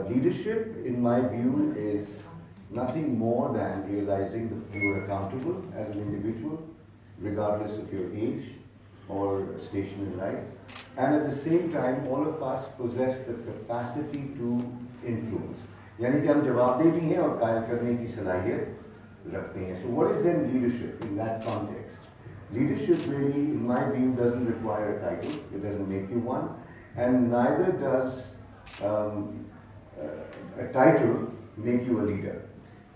Leadership, in my view, is nothing more than realizing that you are accountable as an individual, regardless of your age or station in life. And at the same time, all of us possess the capacity to influence. यानी कि हम जवाबदेह भी हैं और कायल करने की सलाहियत रखते हैं. So what is then leadership in that context? Leadership really, in my view, doesn't require a title. It doesn't make you one. And neither does a title make you a leader.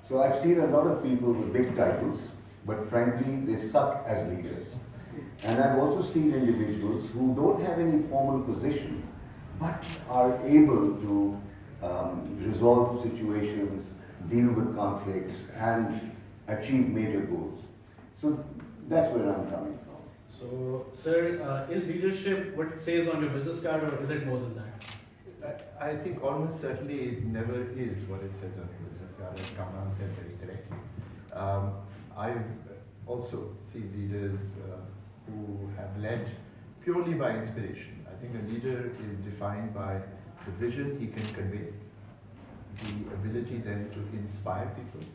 So I've seen a lot of people with big titles, but frankly, they suck as leaders. And I've also seen individuals who don't have any formal position, but are able to resolve situations, deal with conflicts, and achieve major goals. So that's where I'm coming from. So, sir, is leadership what it says on your business card, or is it more than that? I think almost certainly it never is what it says on the business card, as Kamran said very correctly. I've also seen leaders who have led purely by inspiration. I think a leader is defined by the vision he can convey, the ability then to inspire people,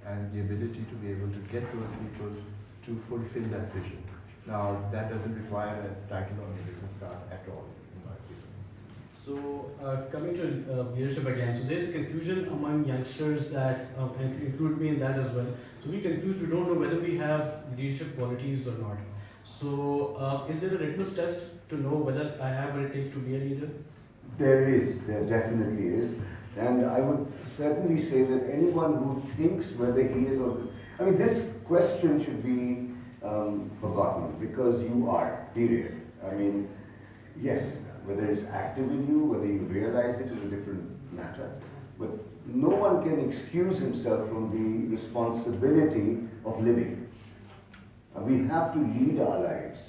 and the ability to be able to get those people to fulfill that vision. Now, that doesn't require a title on the business card at all, in my opinion. So, coming to leadership again, so there's confusion among youngsters that, and include me in that as well. So we're confused, we don't know whether we have leadership qualities or not. So, is there a litmus test to know whether I have what it takes to be a leader? There definitely is. And I would certainly say that anyone who thinks whether he is or... I mean, this question should be forgotten, because you are, period. I mean, yes, whether it's active in you, whether you realize it is a different matter, but no one can excuse himself from the responsibility of living. We have to lead our lives,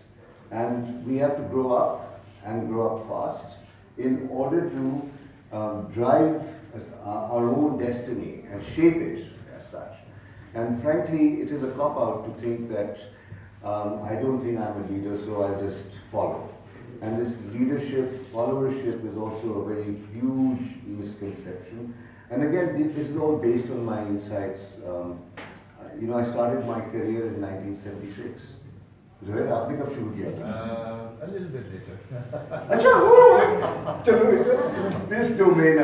and we have to grow up, and grow up fast, in order to drive our own destiny and shape it as such. And frankly, it is a cop-out to think that I don't think I'm a leader, so I'll just follow. And this leadership, followership is also a very huge misconception. And again, this is all based on my insights. You know, I started my career in 1976. Zouhair, आपने कब शुरू किया था? A little bit later. अच्छा, चलो, this domain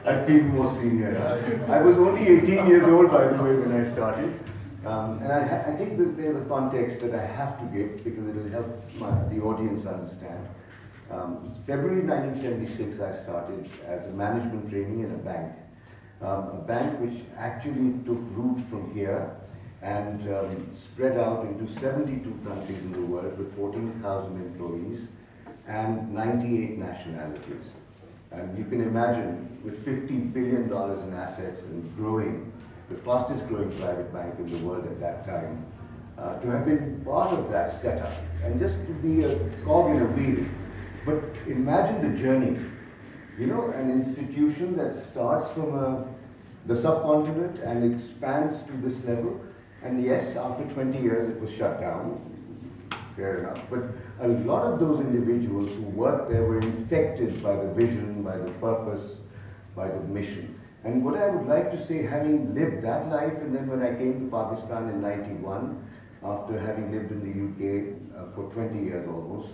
I feel more senior. I was only 18 years old, by the way, when I started. And I think that there's a context that I have to give, because it will help the audience understand. February 1976, I started as a management trainee in a bank which actually took root from here and spread out into 72 countries in the world with 14,000 employees and 98 nationalities. And you can imagine, with $50 billion in assets and growing, the fastest growing private bank in the world at that time, to have been part of that setup and just to be a cog in a wheel. But imagine the journey. You know, an institution that starts from the subcontinent and expands to this level. And yes, after 20 years it was shut down, fair enough. But a lot of those individuals who worked there were infected by the vision, by the purpose, by the mission. And what I would like to say, having lived that life, and then when I came to Pakistan in '91, after having lived in the UK for 20 years almost,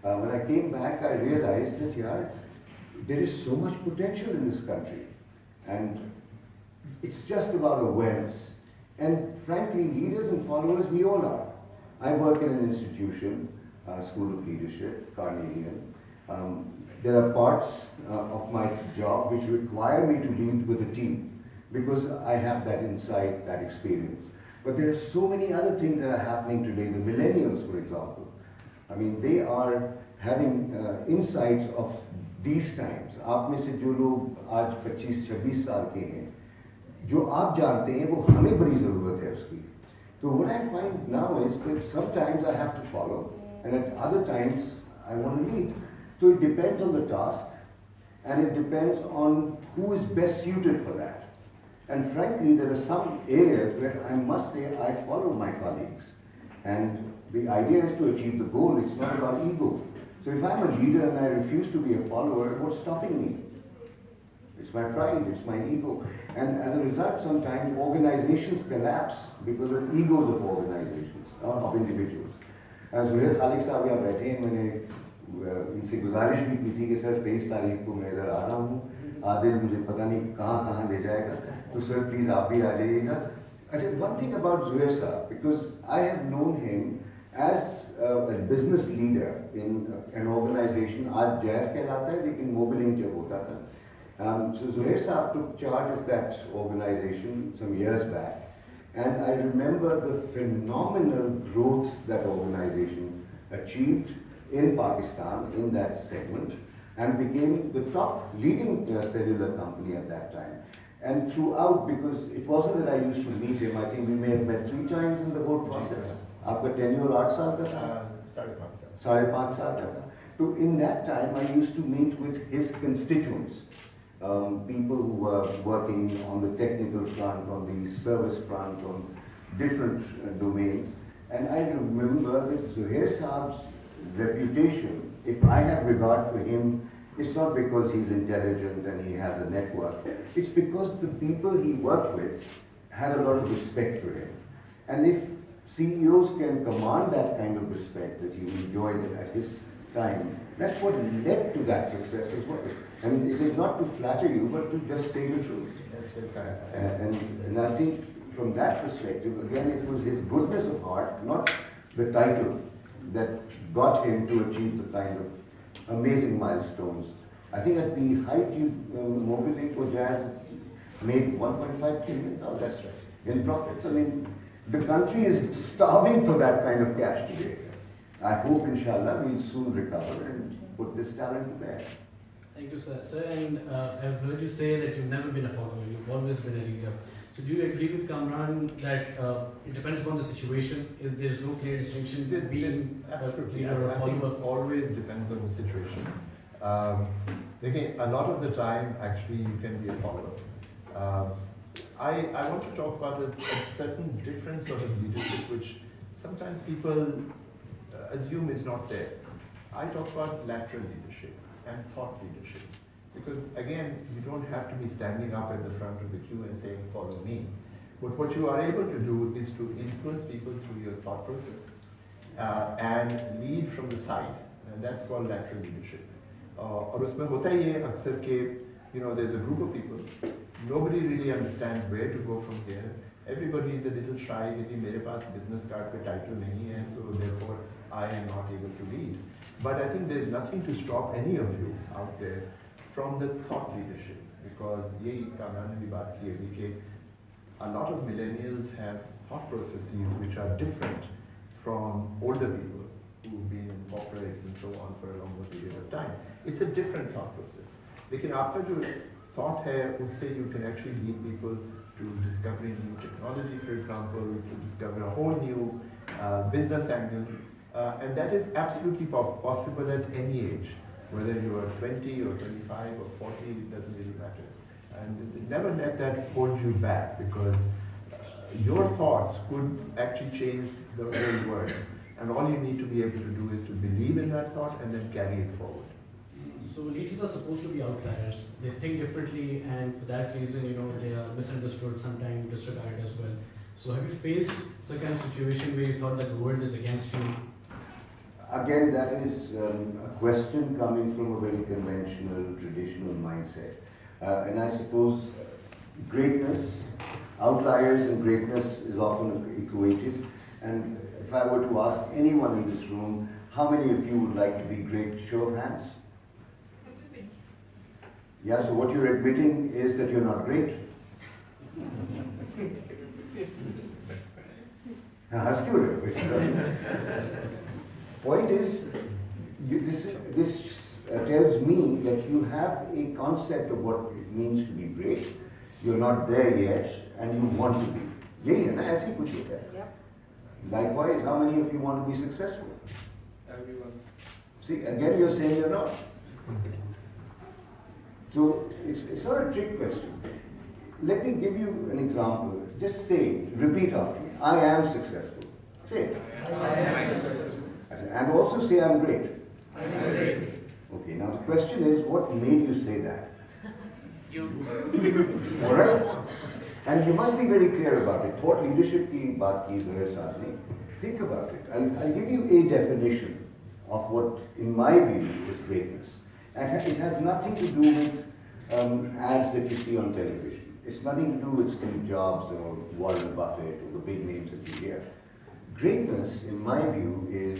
when I came back, I realized that, there is so much potential in this country. And it's just about awareness. And frankly, leaders and followers, we all are. I work in an institution, School of Leadership, Carnelian. There are parts of my job which require me to lead with a team, because I have that insight, that experience. But there are so many other things that are happening today. The millennials, for example, I mean, they are having insights of these times. आप में से जो लोग आज 25-26 साल के हैं, जो आप जानते हैं, वो हमें बड़ी ज़रूरत है उसकी. So what I find now is that sometimes I have to follow, and at other times I want to lead. So it depends on the task, and it depends on who is best suited for that. And frankly, there are some areas where I must say I follow my colleagues. And the idea is to achieve the goal. It's not about ego. So if I'm a leader and I refuse to be a follower, what's stopping me? It's my pride, it's my ego. And as a result, sometimes organizations collapse because of egos of organizations, of individuals. ज़ोहैर खालिक साहब यहाँ बैठे हैं, मैंने इनसे गुजारिश भी की थी कि सर 23 तारीख को मैं इधर आ रहा हूँ, आदिल मुझे पता नहीं कहाँ कहाँ ले जाएगा, तो सर प्लीज़ आप भी आ जाइएगा. अच्छा, one thing about Zouhair साहब, because I have known him as a business leader in an organization, आज जैस कहलाता है लेकिन मोबिलिंग जब होता था. So Zouhair साहब took charge of that organization some years back. And I remember the phenomenal growth that organization achieved in Pakistan in that segment and became the top leading cellular company at that time. And throughout, because it wasn't that I used to meet him, I think we may have met 3 times in the whole process. Aapka tenure 8 saal ka tha? 5.5 saal ka tha. So in that time, I used to meet with his constituents. People who were working on the technical front, on the service front, on different domains. And I remember that Zouhair Saab's reputation, if I have regard for him, it's not because he's intelligent and he has a network. It's because the people he worked with had a lot of respect for him. And if CEOs can command that kind of respect that he enjoyed at his time, that's what led to that success as well. I mean, it is not to flatter you, but to just say the truth. That's very correct. And I think from that perspective, again, it was his goodness of heart, not the title, that got him to achieve the kind of amazing milestones. I think at the height, Mobilink for Jazz made $1.5 trillion. That's right. In profits. I mean, the country is starving for that kind of cash today. I hope, inshallah, we'll soon recover and put this talent to bear. Thank you, sir. Sir, and I've heard you say that you've never been a follower, you've always been a leader. So do you agree with Kamran that it depends upon the situation? If there's no clear distinction between absolutely a leader or a I think follower? it always depends on the situation. Again, a lot of the time, actually, you can be a follower. I want to talk about a certain different sort of leadership, which sometimes people assume is not there. I talk about lateral leadership and thought leadership. Because again, you don't have to be standing up at the front of the queue and saying, follow me. But what you are able to do is to influence people through your thought process and lead from the side. And that's called lateral leadership. और उसमें होता ही है अक्सर कि there's a group of people, nobody really understands where to go from here. Everybody is a little shy because मेरे पास business card पे title नहीं है, so therefore I am not able to lead. But I think there's nothing to stop any of you out there from the thought leadership, because यही कामरान ने भी बात की है कि a lot of millennials have thought processes which are different from older people who've been in corporates and so on for a longer period of time. It's a different thought process. लेकिन आपका जो thought है उससे you can actually lead people to discovering new technology, for example, to discover a whole new business angle, and that is absolutely possible at any age, whether you are 20 or 25 or 40, it doesn't really matter. And never let that hold you back, because your thoughts could actually change the whole world. And all you need to be able to do is to believe in that thought and then carry it forward. So leaders are supposed to be outliers. They think differently, and for that reason, they are misunderstood, sometimes disregarded as well. So have you faced some kind of situation where you thought that the world is against you? Again, that is a question coming from a very conventional, traditional mindset. And I suppose greatness, outliers and greatness is often equated. And if I were to ask anyone in this room, how many of you would like to be great? Show of hands. Yeah, so what you're admitting is that you're not great. Point is, this tells me that you have a concept of what it means to be great. You're not there yet, and you want to be. Yeah, na aise kuch hota hai. Likewise, how many of you want to be successful? Everyone. See, again you're saying you're not. So it's not a trick question. Let me give you an example. Just say, repeat after me. I am successful. Say it. I am successful. And also say I'm great. I am great. Okay, now the question is, what made you say that? All right? And you must be very clear about it. Thought leadership की बात की Zouhair साहब ने. Think about it. I'll give you a definition of what, in my view, is greatness. And it has nothing to do with ads that you see on television. It's nothing to do with Steve Jobs or Warren Buffett or the big names that you hear. Greatness, in my view, is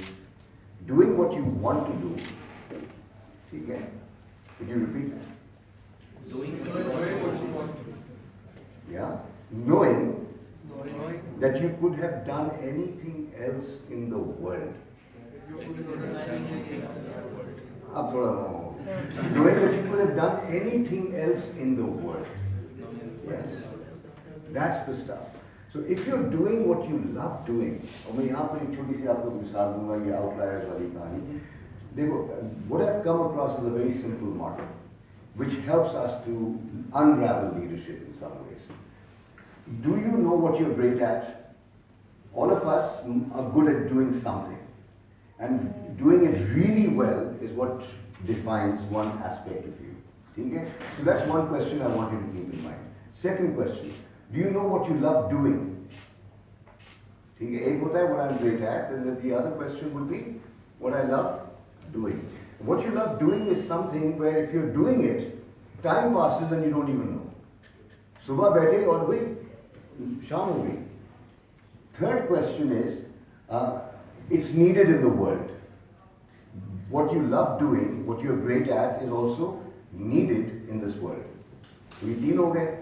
doing what you want to do. Okay? Could you repeat that? Doing what you want to. Yeah? Knowing that you could have done anything else in the world. Ab thoda wrong. Knowing that you could have done anything else in the world. Yes. That's the stuff. So if you're doing what you love doing, और मैं यहाँ पर एक छोटी सी आपको मिसाल दूँगा ये outliers वाली कहानी. देखो, what I've come across is a very simple model, which helps us to unravel leadership in some ways. Do you know what you're great at? All of us are good at doing something. And doing it really well is what defines one aspect of you. Okay? So that's one question I want you to keep in mind. Second question, do you know what you love doing? Okay? What I'm great at, and then the other question would be what I love doing. What you love doing is something where if you're doing it, time passes and you don't even know. Subah baithe aur bhai shaam ho gayi. Third question is, it's needed in the world. What you love doing, what you're great at, is also needed in this world. So ये तीन हो गए.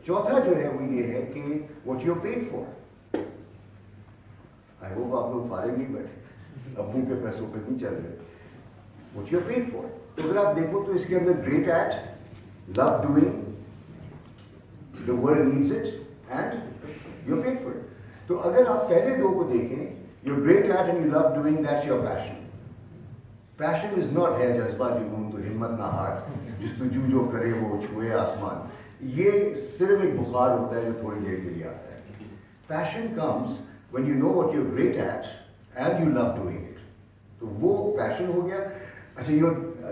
चौथा जो है वो ये है कि what you're paid for. I hope आप लोग फारिग नहीं बैठे, अपनी पे पैसों पे नहीं चल रहे. What you're paid for. तो अगर आप देखो तो इसके अंदर great at, love doing, the world needs it, and you're paid for it. तो अगर आप पहले दो को देखें, you're great at and you love doing, that's your passion. Passion is not है जज्बा जुनून तो हिम्मत ना हार, जिस्तुजू जो करे वो छुए आसमान. ये सिर्फ एक बुखार होता है जो थोड़ी देर के लिए आता है. Passion comes when you know what you're great at and you love doing it. तो वो passion हो गया. अच्छा,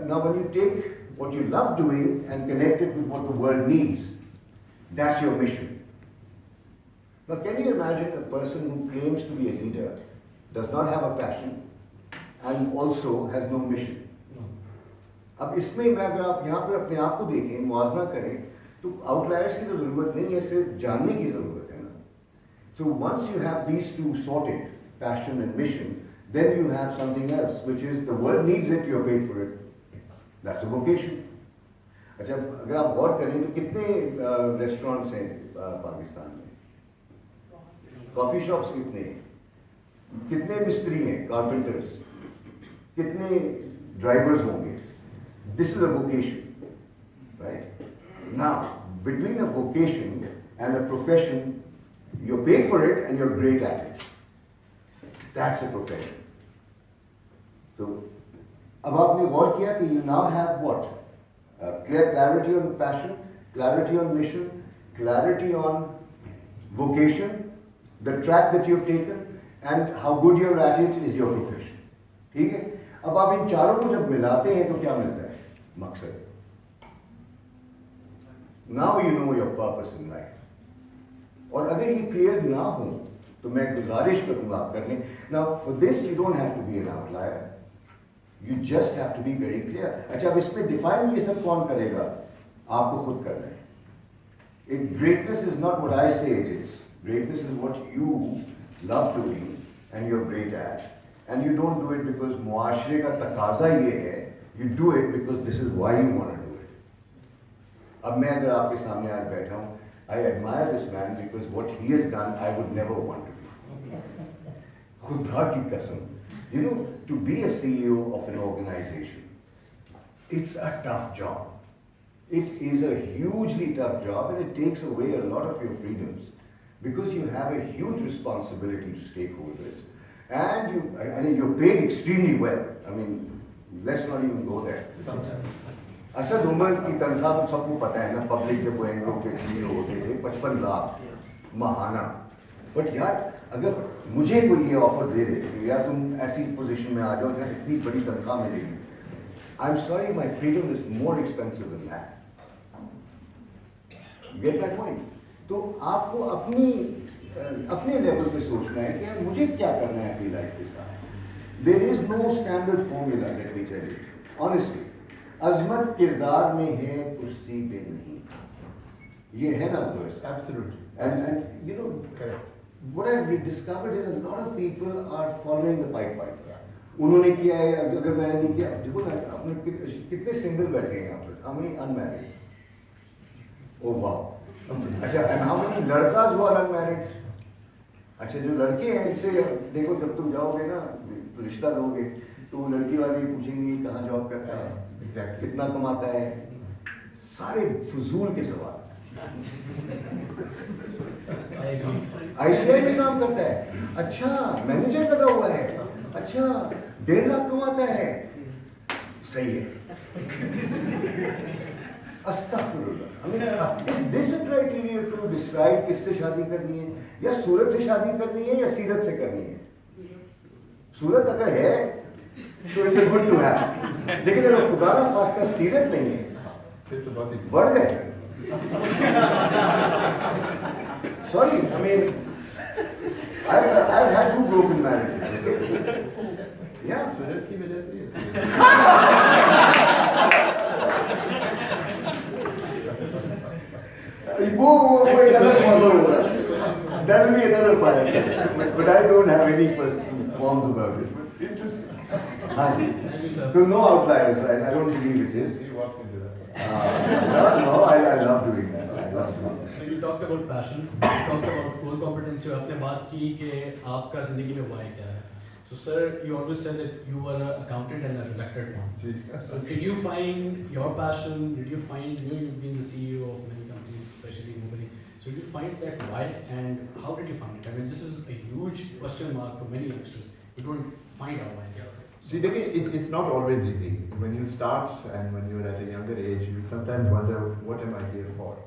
now when you take what you love doing and connect it with what the world needs, that's your mission. Now, can you imagine a person who claims to be a leader, does not have a passion, and also has no mission? अब इसमें मैं अगर आप यहाँ पर अपने आप को देखें, मुआवजा करें, तो आउटलायर्स की तो ज़रूरत नहीं है, सिर्फ जानने की ज़रूरत है ना. So once you have these two sorted, passion and mission, then you have something else, which is the world needs it, you're paid for it. That's a vocation. अच्छा, अगर आप गौर करें तो कितने रेस्टोरेंट्स हैं पाकिस्तान में? कॉफी शॉप्स कितने हैं? कितने मिस्त्री हैं, कारपेंटर्स? कितने ड्राइवर्स होंगे? This is a vocation, right? Now, between a vocation and a profession, you're paid for it and you're great at it. That's a profession. So, अब आपने गौर किया कि you now have what? Clear clarity on passion, clarity on mission, clarity on vocation, the track that you've taken, and how good you're at it is your profession. ठीक है? अब आप इन चारों को जब मिलाते हैं तो क्या मिलता है? मकसद. Now you know your purpose in life. और अगर ये क्लियर ना हो तो मैं गुजारिश करूंगा आप करने. Now for this you don't have to be an outlier. You just have to be very clear. अच्छा, अब इसमें डिफाइन ये सब कौन करेगा? आपको खुद करना है. Greatness is not what I say it is. Greatness is what you love doing and you're great at. And you don't do it because मुआशरे का तकाजा ये है. You do it because this is why you want to do it. अब मैं अगर आपके सामने आज बैठा हूँ, I admire this man because what he has done I would never want to do. खुदा की कसम. You know, to be a CEO of an organization, it's a tough job. It is a hugely tough job and it takes away a lot of your freedoms because you have a huge responsibility to stakeholders and you're paid extremely well. I mean, let's not even go there. Sometimes. असल उम्र की तनख्वाह तो सबको पता है ना, public जब वो एंग्रो के CEO होते थे 55 लाख महाना. बट यार अगर मुझे कोई ये ऑफर दे दे कि यार तुम ऐसी पोजीशन में आ जाओ जहाँ इतनी बड़ी तनख्वाह मिलेगी, I am sorry, my freedom is more expensive than that. Get my point? तो आपको अपने लेवल पे सोचना है कि यार मुझे क्या करना है अपनी लाइफ के साथ. There is no standard formula, let me tell you. Honestly, अजमत किरदार में है, कुर्सी पे नहीं. ये है ना दोस्त? Absolutely. And you know, Correct. what I've discovered is a lot of people are following the pipeline. उन्होंने किया है, अगर मैंने नहीं किया, देखो ना अपने कितने सिंगल बैठे हैं यहाँ पर, how many unmarried? Oh wow. अच्छा, and how many लड़का who are unmarried? अच्छा, जो लड़के हैं इनसे देखो, जब तुम जाओगे ना तो रिश्ता लोगे तो लड़की वाली पूछेंगी कहाँ जॉब करता है, Exactly. कितना कमाता है, सारे फजूल के सवाल. आईसीआई में काम करता है, अच्छा मैनेजर लगा हुआ है, अच्छा 1.5 लाख कमाता है, सही है. अस्तगफुरुल्लाह. I mean, is this a criteria to decide किससे शादी करनी है, या सूरत से शादी करनी है या सीरत से करनी है? सूरत अगर है तो इट्स गुड टू हैव, लेकिन अगर खुदा ना खास्ता सीरत नहीं है फिर तो बहुत ही बढ़ गए. Sorry, I mean, I've had 2 broken marriages. Yeah. सूरत की वजह से ये वो that will be another file, but I don't have any qualms about it. But interesting. Thank you, sir. So no outliers. I don't believe it is. You walked into that. No, I love doing that. I love doing that. So you talked about passion, you talked about core competency. आपने बात की कि आपका जिंदगी में why क्या है. So sir, you always said that you were an accountant and a reluctant one. So did you find your passion? Did you find, you've been the CEO of many companies, especially globally. So did you find that why, and how did you find it? I mean, this is a huge question mark for many youngsters. We don't find our why. See, it's not always easy. When you start and when you're at a younger age, you sometimes wonder, what am I here for?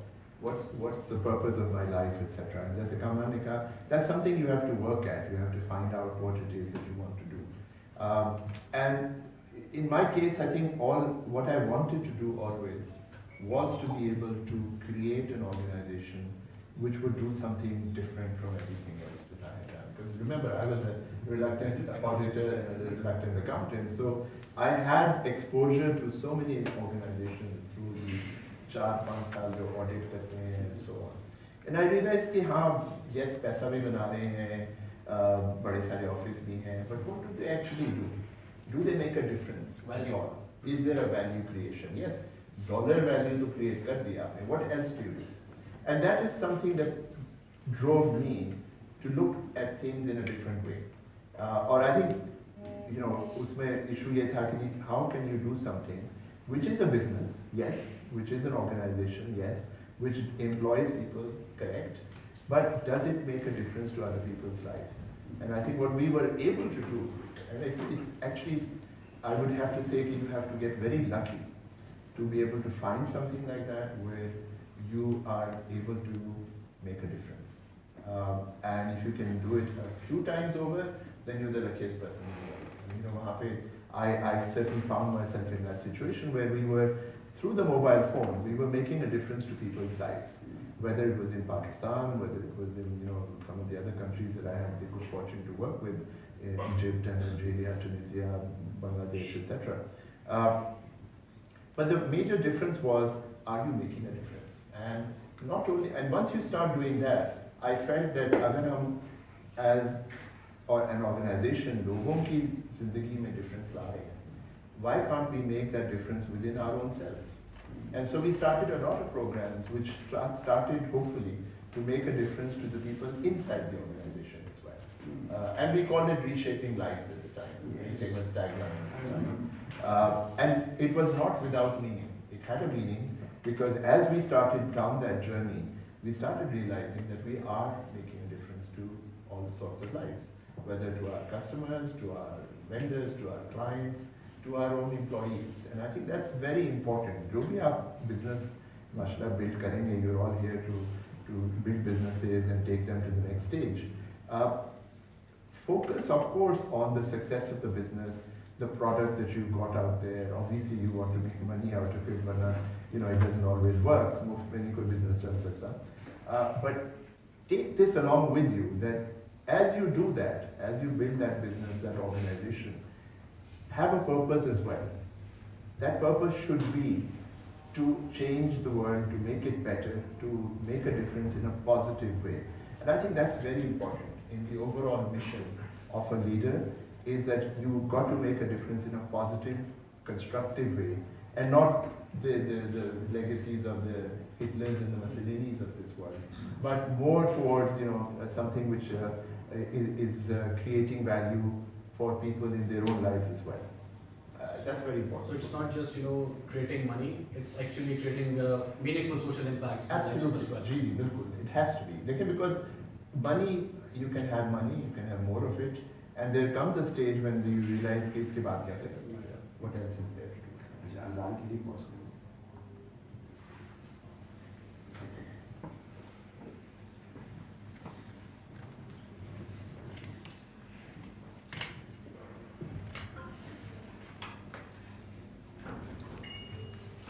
What's the purpose of my life, etc. And as a Kamran, that's something you have to work at. You have to find out what it is that you want to do. And in my case, I think what I wanted to do always was to be able to create an organization which would do something different from everything else that I had done. Because remember, I was a reluctant auditor and a reluctant accountant, so I had exposure to so many organizations through the 4-5 साल जो audit करते हैं and so on. And I realized कि हाँ, yes, पैसा भी बना रहे हैं, बड़े सारे ऑफिस भी हैं, but what do they actually do? Do they make a difference at all? Is there a value creation? Yes, dollar value to create कर दिया आपने. What else do you do? And that is something that drove me to look at things in a different way. Or I think, you know, उसमें issue ये था कि how can you do something which is a business, yes, which is an organization, yes, which employs people, correct, but does it make a difference to other people's lives? And I think what we were able to do, and it's actually, I would have to say you have to get very lucky to be able to find something like that where you are able to make a difference. And if you can do it a few times over, then you're the luckiest person in the world. And, you know, I certainly found myself in that situation where we were, through the mobile phone, we were making a difference to people's lives. Whether it was in Pakistan, whether it was in, you know, some of the other countries that I had the good fortune to work with, Egypt and Algeria, Tunisia, Bangladesh, etc. But the major difference was, are you making a difference? And not only, and once you start doing that, I felt that अगर हम as or an organization लोगों की जिंदगी में difference ला रहे हैं, why can't we make that difference within our own selves? And so we started a lot of programs which started hopefully to make a difference to the people inside the organization as well. And we called it Reshaping Lives at the time. It was tagline. And it was not without meaning. It had a meaning because as we started down that journey, we started realizing that we are making a difference to all sorts of lives, whether to our customers, to our vendors, to our clients, to our own employees. And I think that's very important. जो भी आप business माशाल्लाह build करेंगे, you're all here to build businesses and take them to the next stage. Focus, of course, on the success of the business, the product that you got out there. Obviously, you want to make money out of it, but you know it doesn't always work. मुफ्त में नहीं कोई business चल सकता. But take this along with you, that as you do that, as you build that business, that organization, have a purpose as well. That purpose should be to change the world, to make it better, to make a difference in a positive way. And I think that's very important in the overall mission of a leader, is that you've got to make a difference in a positive, constructive way, and not the legacies of the Hitlers and the Mussolinis of this world, but more towards something which is creating value for people in their own lives as well. That's very important. So it's not just creating money; it's actually creating a meaningful social impact. Absolutely, As well. really, bilkul. It has to be. Because money, you can have money, you can have more of it, and there comes a stage when you realize कि इसके बाद क्या करें? What else is there to do? अजान के लिए मौसम.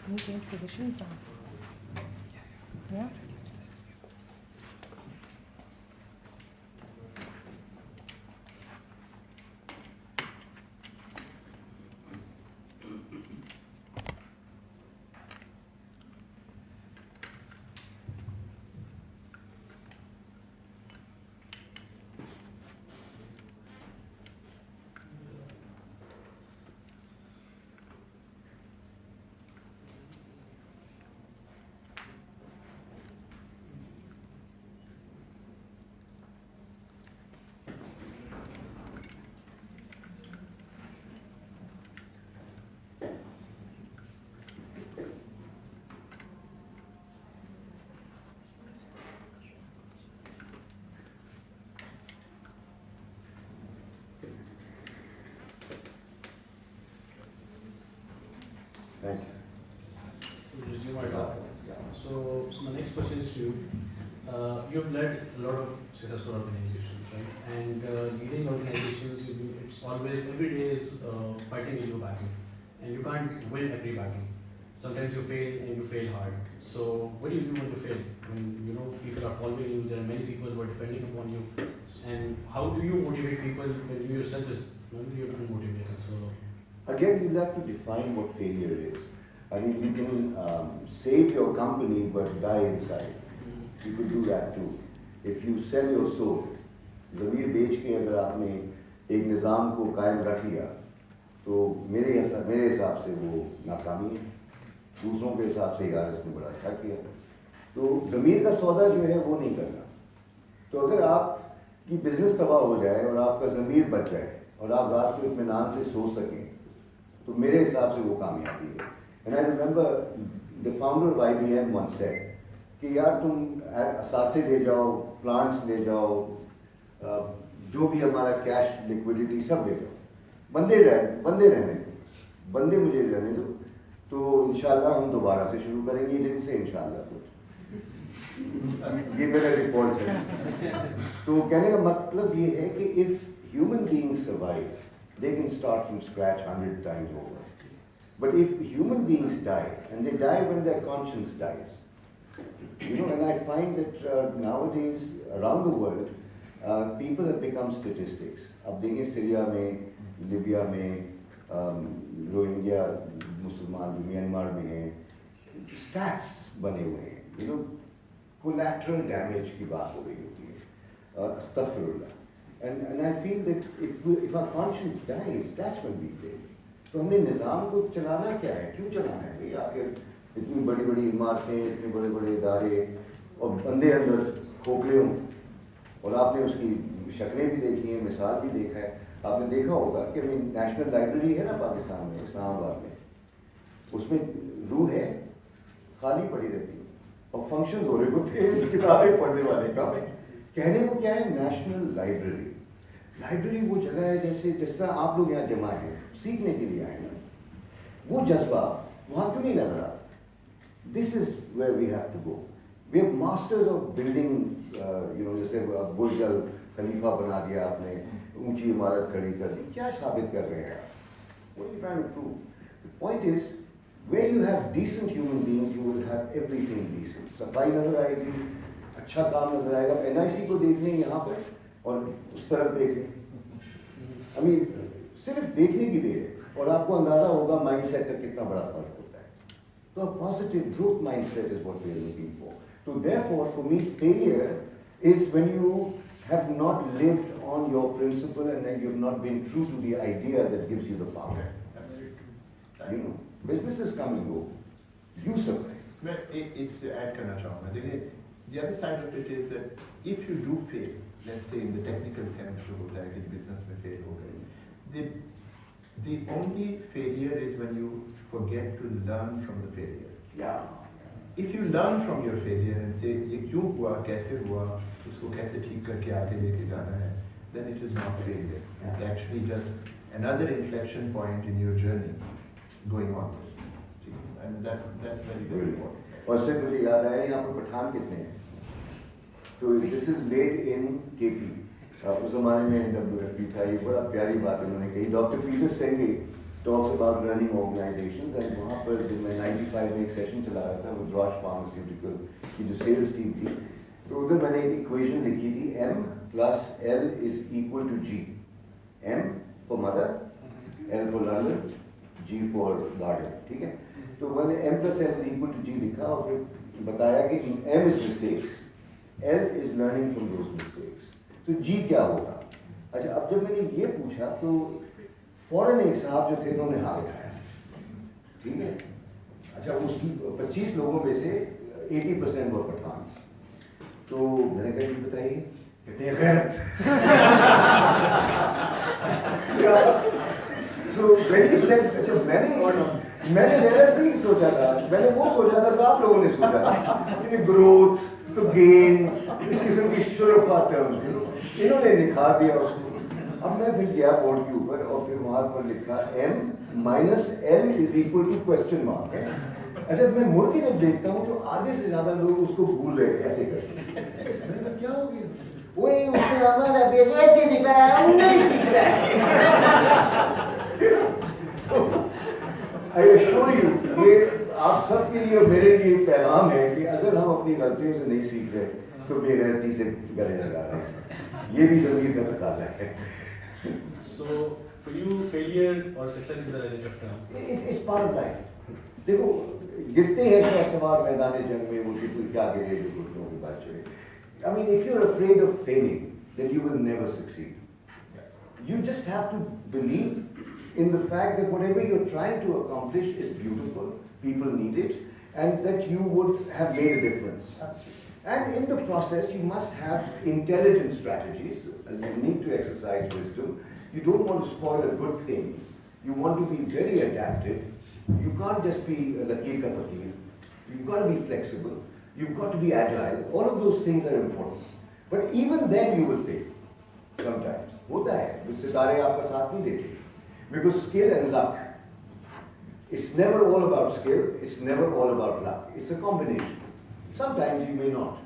Can you change positions now? Yeah? Thank you. To resume our talk. So my next question is to you. You've led a lot of successful organizations, right? And leading organizations, it's always, every day is fighting a new battle. And you can't win every battle. Sometimes you fail and you fail hard. So what do you do when you fail? When people are following you, there are many people who are depending upon you. And how do you motivate people when you yourself is unmotivated? So again, you have to define what failure is. I mean, you can save your company but die inside. You could do that too. If you sell your soul, ज़मीर बेच के अगर आपने एक निज़ाम को कायम रख लिया, तो मेरे हिसाब से वो नाकामी है. दूसरों के हिसाब से यार इसने बड़ा अच्छा किया. तो ज़मीर का सौदा जो है वो नहीं करना. तो अगर आपकी बिजनेस तबाह हो जाए और आपका ज़मीर बच जाए और आप रात को इत्मीनान से सो सकें, तो मेरे हिसाब से वो कामयाबी है. And I remember the founder of IBM once said कि यार तुम असासे ले जाओ, प्लांट्स ले जाओ, जो भी हमारा कैश लिक्विडिटी सब ले जाओ, बंदे रहने दो, बंदे मुझे रहने दो, तो इंशाल्लाह हम दोबारा से शुरू करेंगे. दिन से इंशाल्लाह ये मेरा रिपोर्ट है. तो कहने का मतलब ये है कि if human beings survive, they can start from scratch 100 times over. But if human beings die, and they die when their conscience dies, and I find that nowadays around the world, people have become statistics. अब देखें Syria में, लिबिया में, Rohingya मुसलमान Myanmar में हैं, stats बने हुए हैं. Collateral damage की बात हो रही होती है. Astaghfirullah. And I feel that if our conscience dies, that's when we fail. तो हमें निज़ाम को चलाना क्या है, क्यों चलाना है भाई? आखिर इतनी बड़ी बड़ी इमारतें, इतने बड़े बड़े इदारे और बंदे अंदर खोखले हों. और आपने उसकी शक्लें भी देखी हैं, मिसाल भी देखा है. आपने देखा होगा कि नेशनल लाइब्रेरी है ना पाकिस्तान में, इस्लामाबाद में, उसमें रूह है, खाली पड़ी रहती है और फंक्शन हो रहे होते हैं, किताबें पढ़ने वाले का. कहने को क्या है नेशनल लाइब्रेरी? लाइब्रेरी वो जगह है जैसा आप लोग यहाँ जमा है, सीखने के लिए आए ना, वो जज्बा वहाँ क्यों नहीं नजर आता? This is where we have to go. We are masters of building. जैसे बुर्ज अल खलीफा बना दिया आपने, ऊंची इमारत खड़ी कर दी, क्या साबित कर रहे हैं आप? What are you trying to prove? The point is, Where you have decent human beings, you will have everything decent. सफाई नजर आएगी, अच्छा काम नजर आएगा. NIC को देख लें यहाँ पर और उस तरफ देख लें. I mean, सिर्फ देखने की देर है और आपको अंदाजा होगा माइंडसेट का कितना बड़ा फर्क होता है. So a positive growth mindset is what we are looking for. So therefore, for me, failure is when you have not lived on your principle and then you have not been true to the idea that gives you the power. You know, businesses come and go. You survive. Well, it's add करना चाहूँगा. देखिए, the other side of it is that if you do fail, let's say in the technical sense जो होता है कि business में fail हो गए, the only failure is when you forget to learn from the failure. Yeah. If you learn from your failure and say ये क्यों हुआ, कैसे हुआ, इसको कैसे ठीक करके आगे लेके जाना है, then it is not failure. It's actually just another inflection point in your journey going onwards. And that's very, very important. और से मुझे याद आया यहाँ पर पठान कितने हैं? तो this is made in KP. उस ज़माने में WFP था. ये बड़ा प्यारी बात उन्होंने कही. Dr. Peter Senge talks about running organizations and वहाँ पर जब मैं 95 में एक सेशन चला रहा था with Roche Pharmaceutical की जो sales team थी, तो उधर मैंने एक equation लिखी थी. M plus L is equal to G. M for mother, L for London, G for garden. ठीक है? तो मैंने M plus L is equal to G लिखा और फिर बताया कि M is mistakes, L is learning from those mistakes. तो G क्या होगा? अच्छा, अब जब मैंने ये पूछा तो फौरन एक साहब जो थे उन्होंने हाथ उठाया. ठीक है? अच्छा, उसकी 25 लोगों में से 80% वो पठान. तो मैंने कहा कि बताइए, कहते हैं गैरत. So when he said, अच्छा मैंने गैरत नहीं सोचा था, मैंने वो सोचा था जो आप लोगों ने सोचा था. ये ग्रोथ, तो गेन, इस किस्म की शुरुआत टर्म्स, इन्होंने निखार दिया उसको. अब मैं फिर गया बोर्ड के ऊपर और फिर वहां पर लिखा M minus L is equal to question mark है. अच्छा, मैं मुड़ के जब देखता हूँ तो आधे से ज्यादा लोग उसको भूल रहे ऐसे करके. मैंने कहा क्या हो गया? वही उसने हमारा बेटे दिखाया, हमने सीखा. I assure you, ये आप सबके लिए और मेरे लिए पैगाम है कि अगर हम अपनी गलतियों से नहीं सीख रहे तो बेगैरती से गले लगा रहे हैं. ये भी ज़मीर का तकाजा है. So for you, failure or success is a relative term. It's part of life. देखो, गिरते हैं शाहसवार मैदान जंग में मुझे कोई क्या गिरे जो घुटनों की बात चले. I mean, if you're afraid of failing, then you will never succeed. You just have to believe in the fact that whatever you're trying to accomplish is beautiful, people need it, and that you would have made a difference. And in the process, you must have intelligent strategies. You need to exercise wisdom. You don't want to spoil a good thing. You want to be very adaptive. You can't just be a lakir ka fakir. You've got to be flexible. You've got to be agile. All of those things are important. But even then you will fail sometimes. होता है, सितारे आपका साथ नहीं देते. Because skill and luck, it's never all about skill, it's never all about luck. It's a combination. Sometimes you may not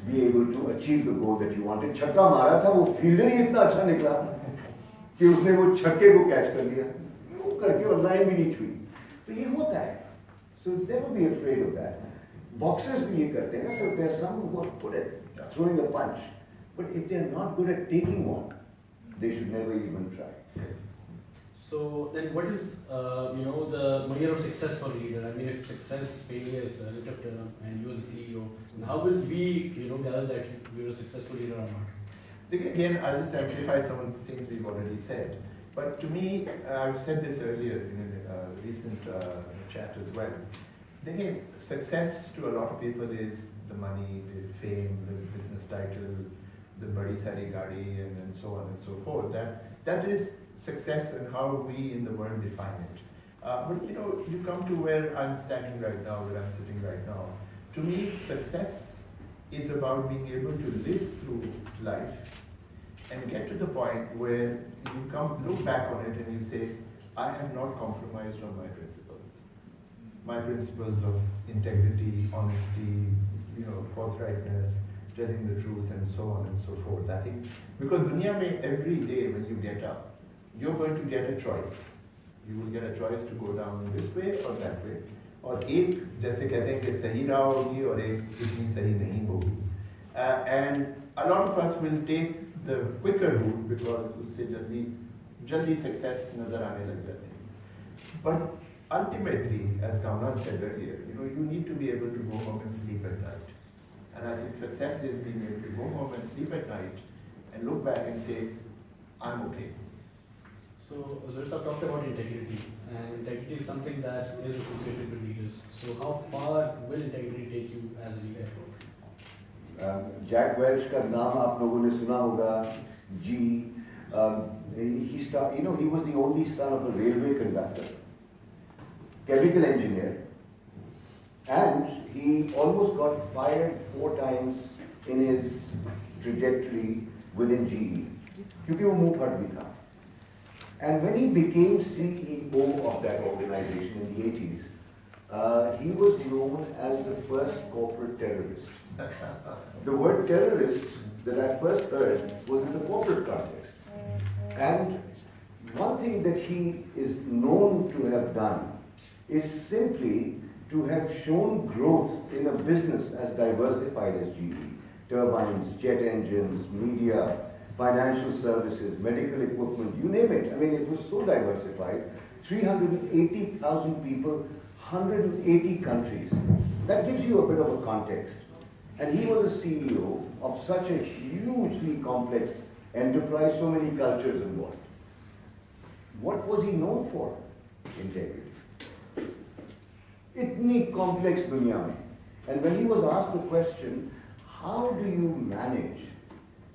be able to achieve the goal that you wanted. छक्का मारा था, वो फील्डर ही इतना अच्छा निकला कि उसने वो छक्के को कैच कर लिया. वो करके और लाइन भी नहीं छुई. तो ये होता है. So never be afraid of that. Boxers भी ये करते हैं ना. So there are some who are good at throwing a punch, but if they are not good at taking one, they should never even try. So then what is, the measure of success for a leader? I mean, if success, failure is a relative term and you are the CEO, then how will we, gather that you're a successful leader or not? Again, I'll just amplify some of the things we've already said. But to me, I've said this earlier in a recent chat as well. Again, success to a lot of people is the money, the fame, the business title, the badi sari gadi, and so on and so forth. That is success and how we in the world define it. But you come to where I'm standing right now, where I'm sitting right now. To me, success is about being able to live through life and get to the point where you look back on it and you say, I have not compromised on my principles. My principles of integrity, honesty, forthrightness, telling the truth, and so on and so forth. I think because dunya mein every day when you get up, you're going to get a choice. You will get a choice to go down this way or that way. और एक जैसे कहते हैं कि सही राह होगी और एक इतनी सही नहीं होगी. And a lot of us will take the quicker route because उससे जल्दी success नजर आने लग जाते हैं. But ultimately, as Kamran said earlier, you need to be able to go home and sleep at night. And I think success is being able to go home and sleep at night and look back and say, I'm okay. So, let's talk about integrity. And integrity is something that is associated with leaders. So, how far will integrity take you as a leader? Jack Welch का नाम आप लोगों ने सुना होगा. G. He was the only son of a railway conductor, chemical engineer, and he almost got fired 4 times in his trajectory within GE. क्योंकि वो मुंह फट भी था. And when he became CEO of that organization in the 80s, he was known as the first corporate terrorist. The word terrorist that I first heard was in the corporate context. And one thing that he is known to have done is simply to have shown growth in a business as diversified as GE. Turbines, jet engines, media, financial services, medical equipment, you name it. I mean, it was so diversified. 380,000 people, 180 countries. That gives you a bit of a context. And he was a CEO of such a hugely complex enterprise, so many cultures involved. What was he known for? Integrity. Itni complex dunya mein. And when he was asked the question, how do you manage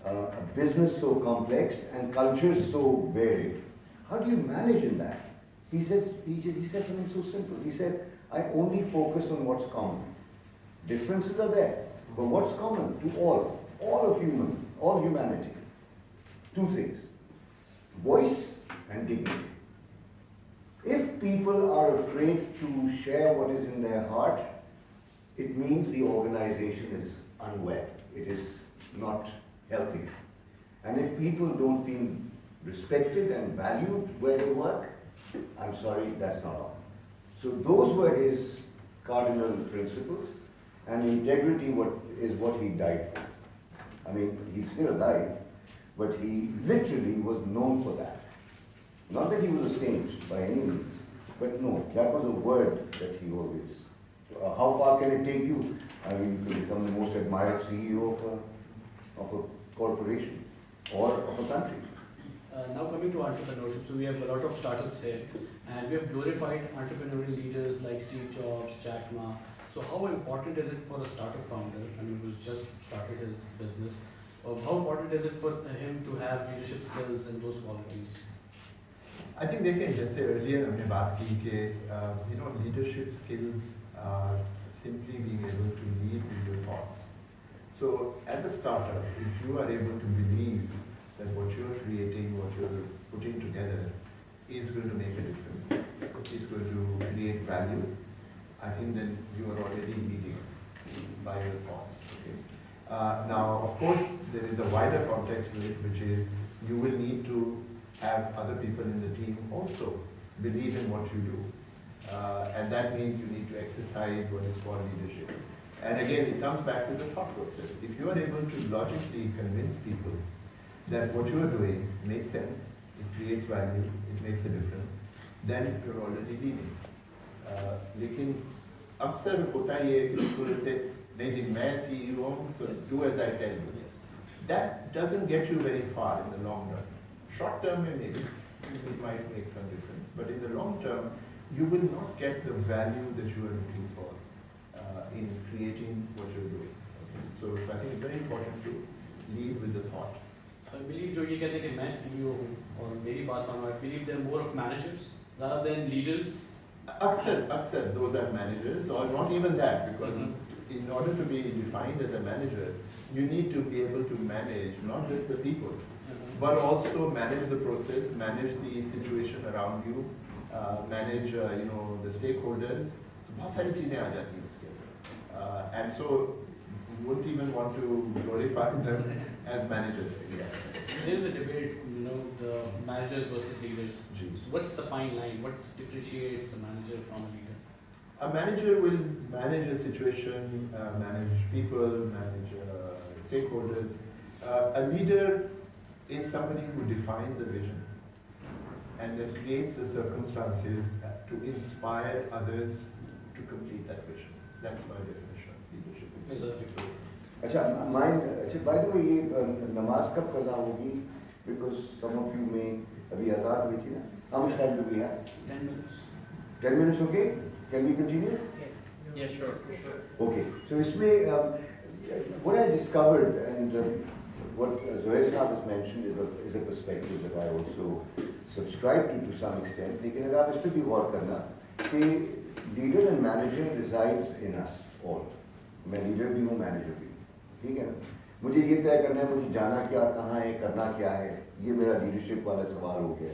a business so complex and cultures so varied? How do you manage in that? He said something so simple. He said, I only focus on what's common. Differences are there, but what's common to all of humanity? 2 things, voice and dignity. If people are afraid to share what is in their heart, it means the organization is unwell. It is not healthy. And if people don't feel respected and valued where they work, I'm sorry, that's not all. So those were his cardinal principles, and integrity is what he died for. I mean, he's still alive, but he literally was known for that. Not that he was a saint by any means, but no, that was a word that he always. How far can it take you? I mean, you can become the most admired CEO of a corporation or of a country. Now coming to entrepreneurship, so we have a lot of startups here, and we have glorified entrepreneurial leaders like Steve Jobs, Jack Ma. So how important is it for a startup founder, I mean, who's just started his business, how important is it for him to have leadership skills and those qualities? I think देखिए जैसे earlier हमने बात की कि leadership skills are simply being able to lead with your thoughts. So as a startup, if you are able to believe that what you're creating, what you're putting together is going to make a difference, is going to create value, I think then you are already leading by your thoughts. Okay? Now, of course, there is a wider context to it, which is you will need to have other people in the team also believe in what you do. And that means you need to exercise what is called leadership. And again, it comes back to the thought process. If you are able to logically convince people that what you are doing makes sense, it creates value, it makes a difference, then you're already leading. लेकिन अक्सर होता ही है कि school से नहीं जी मैं CEO हूँ, so do as I tell you. That doesn't get you very far in the long run. Short term, maybe it might make some difference, but in the long term, you will not get the value that you are looking for in creating what you're doing. Okay? So I think it's very important to lead with the thought. I believe जो ये कहते हैं कि मैं CEO हूँ और मेरी बात मानो, I believe they're more of managers rather than leaders. Aksar, those are managers, or not even that, because in order to be defined as a manager, you need to be able to manage not just the people, but also manage the process, manage the situation around you, manage the stakeholders. So बहुत सारी चीजें आ जाती हैं उसके अंदर. And so you wouldn't even want to glorify them as managers in that sense. There is a debate, the managers versus leaders. So what's the fine line? What differentiates a manager from a leader? A manager will manage a situation, manage people, manage stakeholders. A leader is somebody who defines a vision and then creates the circumstances to inspire others to complete that vision. That's my definition of leadership. It's different. By the way, ये नमाज कब कज़ा होगी? Because some of you may अभी आज़ाद हुई थी ना? How much time do we have? 10 minutes. 10 minutes, okay? Can we continue? Yes. Yeah, sure. Okay. So इसमें what I discovered and what Zouhair Saab has mentioned is a perspective that I also subscribe to some extent. लेकिन अगर आप इस पे भी गौर करना कि leader and manager resides in us all. मैं leader भी हूँ, manager भी हूँ, ठीक है ना? मुझे ये तय करना है, मुझे जाना क्या, कहाँ है, करना क्या है, ये मेरा leadership वाला सवाल हो गया।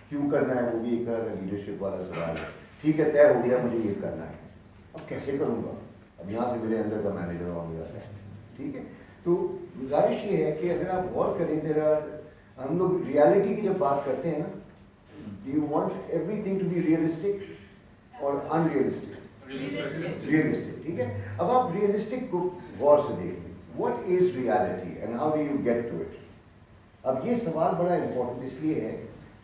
क्यों करना है, वो भी एक तरह का leadership वाला सवाल है। ठीक है, तय हो गया, मुझे ये करना है। अब कैसे करूँगा? अब यहाँ से मेरे अंदर का मैनेजर आ गया, ठीक है? तो गुजारिश ये है कि अगर आप गौर करें, हम लोग रियलिटी की जब बात करते हैं ना, do you want everything to be realistic or unrealistic? Realistic, ठीक है? अब आप realistic को गौर से देखें, what is reality and how do you get to it? अब ये सवाल बड़ा important इसलिए है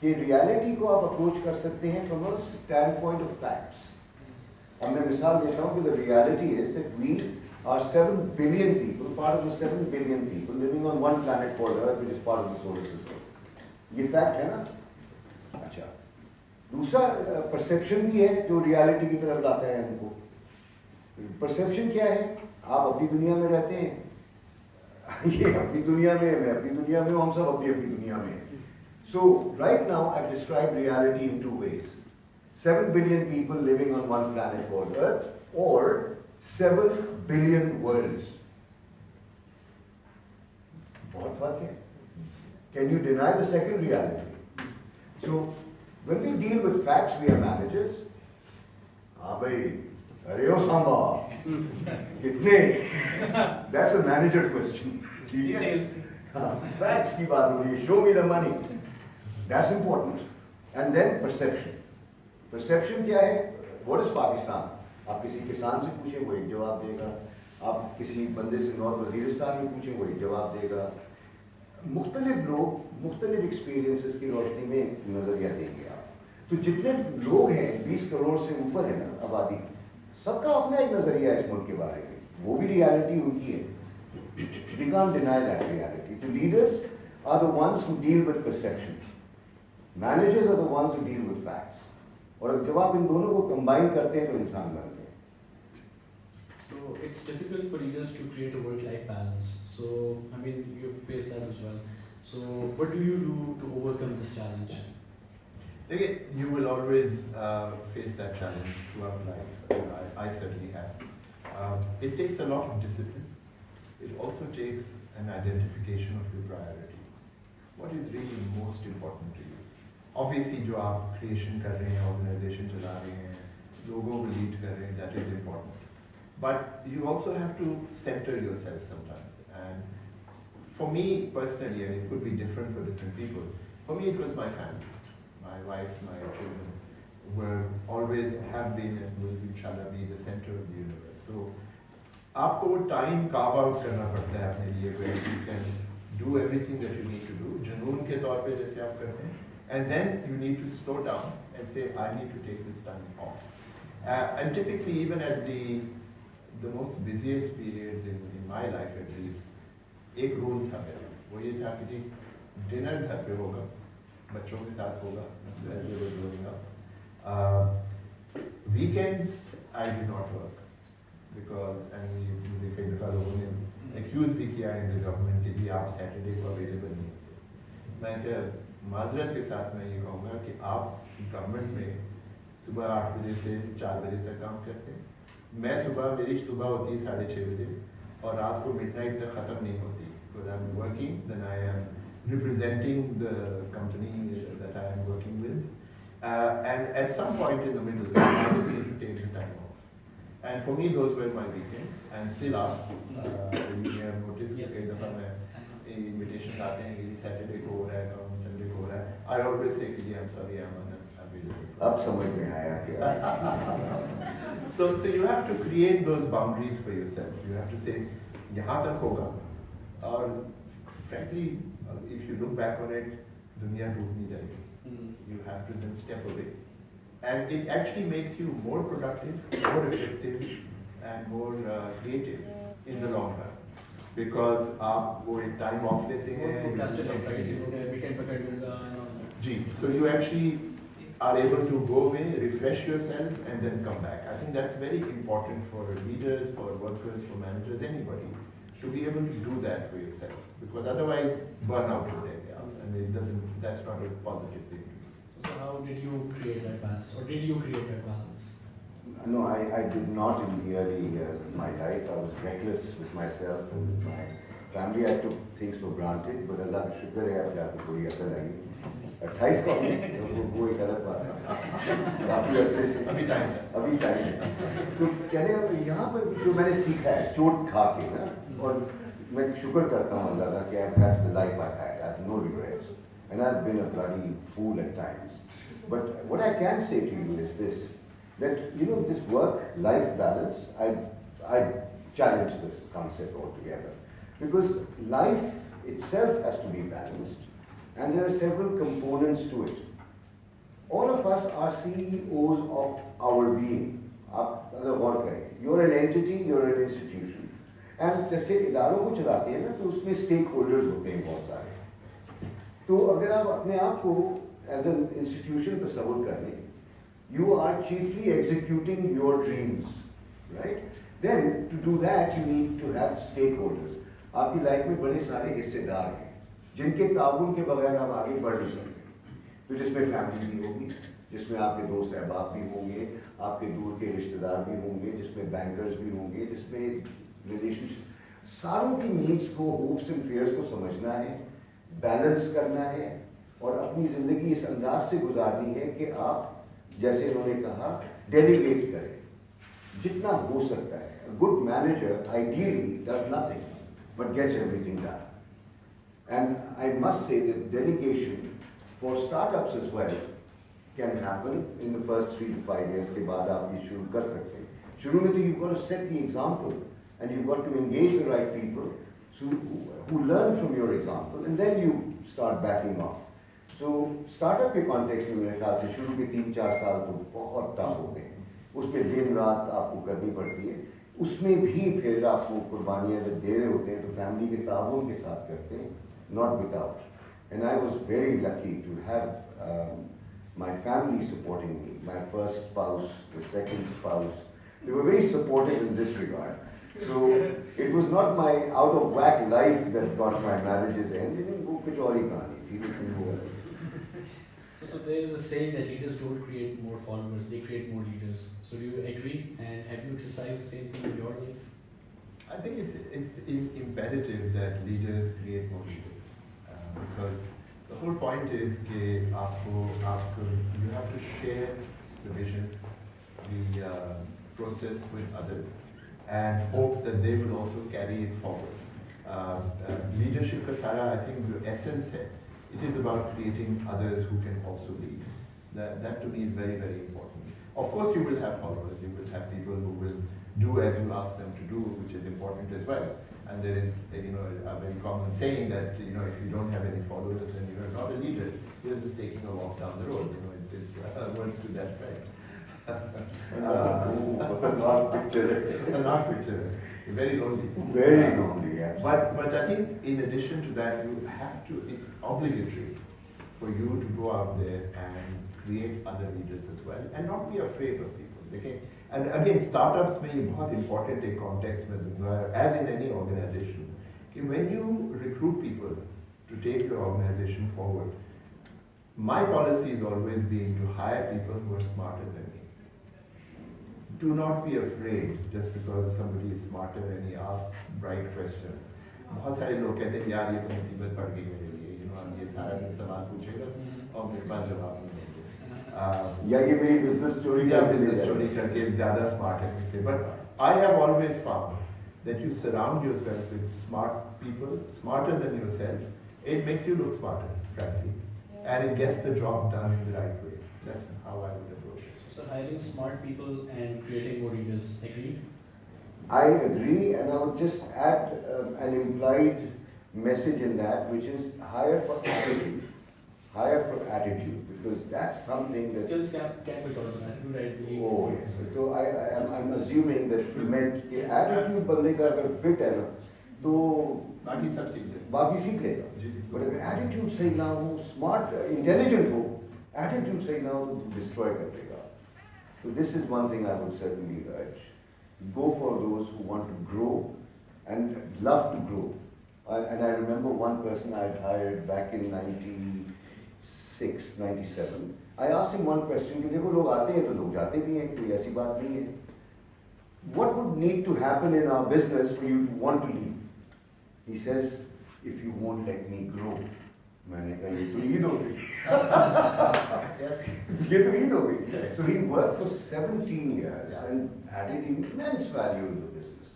कि reality को आप approach कर सकते हैं from a standpoint of facts. अब मैं मिसाल देता हूँ कि the reality is that we are 7 billion people, part of the 7 billion people living on one planet called Earth, which is part of the solar system. ये fact है ना? अच्छा. दूसरा perception भी है जो reality की तरफ लाता है हमको. Perception क्या है? आप अपनी दुनिया में रहते हैं. ये अपनी दुनिया में, मैं अपनी दुनिया में हूँ, हम सब अपनी दुनिया में. So right now I've described reality in 2 ways. 7 billion people living on one planet called Earth, or 7 billion worlds. बहुत फर्क है. Can you deny the second reality? So when we deal with facts, we are managers. हाँ भाई, अरे ओ सांबा, कितने? That's a manager question. ठीक है? Facts की बात हो रही है. Show me the money. That's important. And then perception. Perception क्या है? What is Pakistan? आप किसी किसान से पूछे वो एक जवाब देगा. आप किसी बंदे से नॉर्थ वजीरिस्तान में पूछे वो एक जवाब देगा. मुख्तलिफ लोग मुख्तलिफ एक्सपीरियंसेस की रोशनी में नजरिया देंगे आप. तो जितने लोग हैं 20 करोड़ से ऊपर है ना आबादी, सबका अपना एक नजरिया है इस मुल्क के बारे में. वो भी रियलिटी उनकी है. We can't deny that reality. The leaders are the ones who deal with perception. Managers are the ones who deal with facts. और जब आप इन दोनों को कंबाइन करते हैं तो इंसान बनते हैं. So it's difficult for leaders to create a work-life balance. So I mean, you've faced that as well. So what do you do to overcome this challenge? Again, you will always face that challenge throughout life. I certainly have. It takes a lot of discipline. It also takes an identification of your priorities. What is really most important to you? Obviously, जो आप creation कर रहे हैं, organization चला रहे हैं, लोगों को lead कर रहे हैं, that is important. But you also have to center yourself sometimes. And for me personally, and it could be different for different people, for me it was my family. My wife, my children were always, have been and will inshallah be the center of the universe. So, आपको वो time carve out करना पड़ता है अपने लिए, where you can do everything that you need to do, जुनून के तौर पे जैसे आप करते हैं, and then you need to slow down and say, I need to take this time off. And typically, even at the most busiest periods in my life at least, एक rule था मेरा, वो ये था कि dinner घर पे होगा, बच्चों के साथ होगा, as they were growing up. Weekends I did not work because मुझे कई दफा लोगों ने accuse भी किया in the government कि आप Saturday को available नहीं होते. मैं क्या माजरत के साथ मैं ये कहूँगा कि आप गवर्नमेंट में सुबह 8 बजे से 4 बजे तक काम करते हैं. मैं मेरी सुबह होती है 6:30 बजे और रात को मिडनाइट तक ख़त्म नहीं होती. Because I'm working, then I am representing the company that I am working with. And at some point in the middle, I just need to take the time off. And for me, those were my weekends. And still, you may have noticed कि कई दफ़ा मैं I always say, I'm sorry, I'm unavailable. अब समझ में आया क्या? So you have to create those boundaries for yourself. You have to say, यहाँ तक होगा. Or frankly, if you look back on it, दुनिया टूट नहीं जाएगी. You have to then step away. And it actually makes you more productive, more effective, and more creative in the long run. Because आप वो एक time off लेते हैं. weekend पकड़ लूँगा and all that. Ji, so you actually are able to go away, refresh yourself, and then come back. I think that's very important for leaders, for workers, for managers, anybody, to be able to do that for yourself. Because otherwise, burnout will take you out, and it doesn't. That's not a positive thing. So how did you create that balance, or did you create that balance? No, I did not in the early years of my life. I was reckless with myself and with my family. I took things for granted, but Allah का शुक्र है अब जाके कोई अकल आई. 28 का वो एक अलग बात है. काफी अरसे से अभी टाइम है. तो कहने का यहाँ पर जो मैंने सीखा है चोट खा के ना, और मैं शुक्र करता हूँ अल्लाह का कि I've had the life I've had. I have no regrets, and I've been a bloody fool at times. But what I can say to you is this. That, you know, this work-life balance, I challenge this concept altogether. Because life itself has to be balanced, and there are several components to it. All of us are CEOs of our being. आप अगर गौर करें, you're an entity, you're an institution. And जैसे इदारों को चलाते हैं ना, तो उसमें stakeholders होते हैं बहुत सारे. तो अगर आप अपने आप को as an institution तस्वुर कर लें, you are chiefly executing your dreams, right? Then to do that you need to have stakeholders. आपकी लाइफ में बड़े सारे हिस्सेदार हैं जिनके ताउन के बगैर आप आगे बढ़ नहीं सकते. तो जिसमें फैमिली भी होगी, जिसमें आपके दोस्त अहबाब भी होंगे, आपके दूर के रिश्तेदार भी होंगे, जिसमें बैंकर्स भी होंगे, जिसमें रिलेशनशिप, सारों की नीड्स को, होप्स एंड फेयर्स को समझना है, बैलेंस करना है और अपनी जिंदगी इस अंदाज से गुजारनी है कि आप जैसे उन्होंने कहा डेलीगेट करें जितना हो सकता है. A good manager ideally does nothing but gets everything done. And I must say that delegation for startups as well can happen in the first 3 to 5 years के बाद आप ये शुरू कर सकते हैं. शुरू में तो you've got to set the example and you've got to engage the right people who learn from your example, and then you start backing off. So startup के कॉन्टेक्स्ट में मेरे ख्याल से शुरू के 3-4 साल तो बहुत टफ होते हैं. उसमें दिन रात आपको करनी पड़ती है. उसमें भी फिर आपको कुर्बानियाँ जब दे रहे होते हैं तो फैमिली के ताउन के साथ करते हैं, not without. And I was very lucky to have my family supporting me. My first spouse, the second spouse, they were very supportive in this regard. So it was not my out of whack life that got my marriages ended. वो कुछ और ही कहानी थी, लेकिन वो. So there is a saying that leaders don't create more followers, they create more leaders. So do you agree, and have you exercised the same thing in your life? I think it's imperative that leaders create more leaders, because the whole point is that you have to share the vision, the process with others, and hope that they will also carry it forward. Leadership का सारा, I think, the essence है. It is about creating others who can also lead. That to me is very, very important. Of course, you will have followers. You will have people who will do as you ask them to do, which is important as well. And there is, a very common saying that, if you don't have any followers, then you are not a leader. You're just taking a walk down the road. It's words to that effect. Not picture. Not picture. Very lonely. Very lonely, yeah. But I think in addition to that, you have to, it's obligatory for you to go out there and create other leaders as well, and not be afraid of people. Okay? And again, startups में ये बहुत important एक context में दूंगा, as in any organization, कि when you recruit people to take your organization forward, my policy is always been to hire people who are smarter than me. Do not be afraid just because somebody is smarter and he asks bright questions. बहुत सारे लोग कहते हैं यार ये तो मुसीबत पड़ गई मेरे लिए, ये सारा दिन सवाल पूछेगा और मेरे पास जवाब नहीं देंगे. या ये मेरी business story करके ज़्यादा smart है मुझसे. But I have always found that you surround yourself with smart people, smarter than yourself. It makes you look smarter, frankly. and it gets the job done in the right way. That's how I would approach it. So hiring smart people and creating more leaders. Agreed? I agree, and I would just add an implied message in that, which is hire for attitude. Hire for attitude, because that's something that... Skills can be taught. Attitude, I believe. Oh yes. So I'm assuming that you meant कि attitude बंदे का अगर fit है ना, तो बाकी सब सीख लेते बाकी सीख लेगा. But अगर attitude सही ना हो, smart, intelligent हो, attitude सही ना हो, तो destroy कर देगा. So this is one thing I would certainly urge. Go for those who want to grow and love to grow. And I remember one person I had hired back in 96, 97. I asked him one question कि देखो लोग आते हैं तो लोग जाते भी हैं, कोई ऐसी बात नहीं है. What would need to happen in our business for you to want to leave? He says, if you won't let me grow. मैंने कहा ये तो ईद हो गई. ये तो ईद हो गई. So he worked for 17 years and added immense value in the business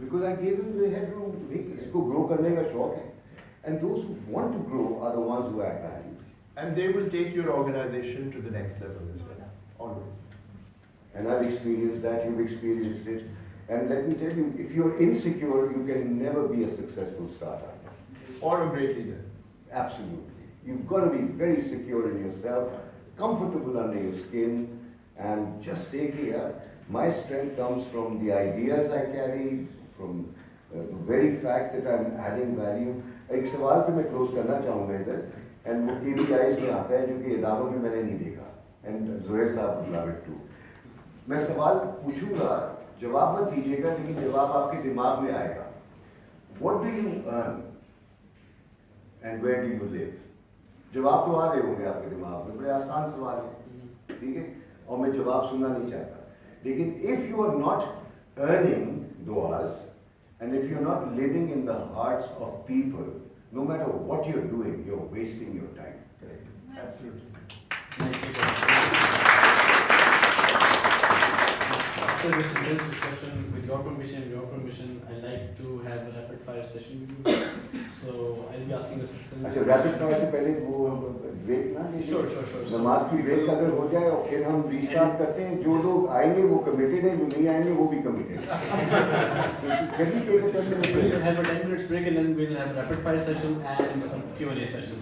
because I gave him the headroom. इसको grow करने का शौक है. And those who want to grow are the ones who add value. And they will take your organization to the next level as well, always. And I've experienced that, you've experienced it. And let me tell you, if you're insecure, you can never be a successful startup. Or a great leader. Absolutely. You've got to be very secure in yourself, comfortable under your skin, and just say, yeah, my strength comes from the ideas I carry, from the very fact that I'm adding value. एक सवाल पे मैं close करना चाहूँगा इधर, and वो KPIs में आता है जो कि इदारों में मैंने नहीं देखा, and Zouhair साहब would love it too. मैं सवाल पूछूंगा, जवाब मत दीजिएगा, लेकिन जवाब आपके दिमाग में आएगा. What do you earn? And where do you live? जवाब तो आ गए होंगे आपके दिमाग में. बड़े आसान सवाल है, ठीक है? और मैं जवाब सुनना नहीं चाहता. लेकिन if you are not earning those, and if you're not living in the hearts of people, no matter what you're doing, you're wasting your time. Correct. Absolutely. After this intense discussion, with your permission, I'd like to have a rapid fire session with you. So I'll be asking the अच्छा rapid fire से पहले वो break ना लीजिए. Sure. नमाज की break अगर हो जाए और फिर हम restart करते हैं. जो लोग आएंगे वो committed हैं, जो नहीं आएंगे वो भी committed. Can we take a 10 minute break? We'll have a 10 minutes break and then we'll have a rapid fire session and a Q&A session.